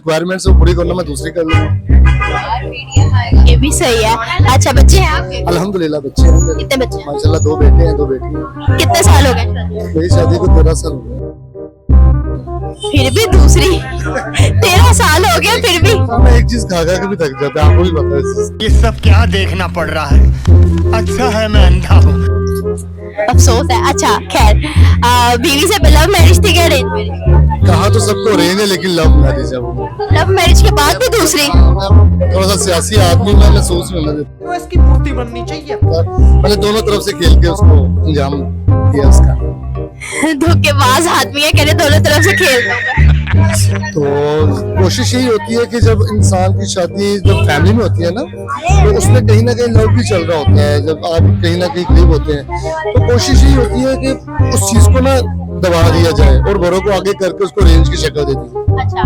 Requirements वो पूरी करना, मैं दूसरी कर लूंगा। ये भी सही है। अच्छा, बच्चे हैं आपके? अल्हम्दुलिल्लाह बच्चे हैं मेरे। कितने बच्चे हैं? माशाल्लाह 2 बेटे हैं 2 बेटियां। कितने साल हो गए? मेरी शादी को 13 साल हो गए। फिर भी दूसरी 13 साल हो गए फिर भी। मैं एक चीज खा के भी थक जाता है, आपको भी पता है इस चीज। ये सब क्या देखना पड़ रहा है। अच्छा है मैं अंधा हूँ। अफसोस है। अच्छा खैर, बीवी से लव मैरिज थी क्या अरेंज मैरिज? कहा तो सबको रेंज है, लेकिन लव मैरिज है वो। लव मैरिज के बाद भी दूसरी? थोड़ा सा सियासी आदमी मैं महसूस में तो इसकी मूर्ति बननी चाहिए। मैंने दोनों तरफ से खेल के उसको अंजाम दिया उसका। धोखेबाज आदमी है, कह रहे दोनों तरफ से खेल दूंगा। तो कोशिश यही होती है कि जब इंसान की शादी जब फैमिली में होती है ना, तो उसमें कहीं ना कहीं लव भी चल रहा होता है। जब आप कहीं ना कहीं करीब होते हैं तो कोशिश यही होती है कि उस चीज को ना दबा दिया जाए और बड़ों को आगे करके उसको रेंज की शक्ल दे दी। अच्छा,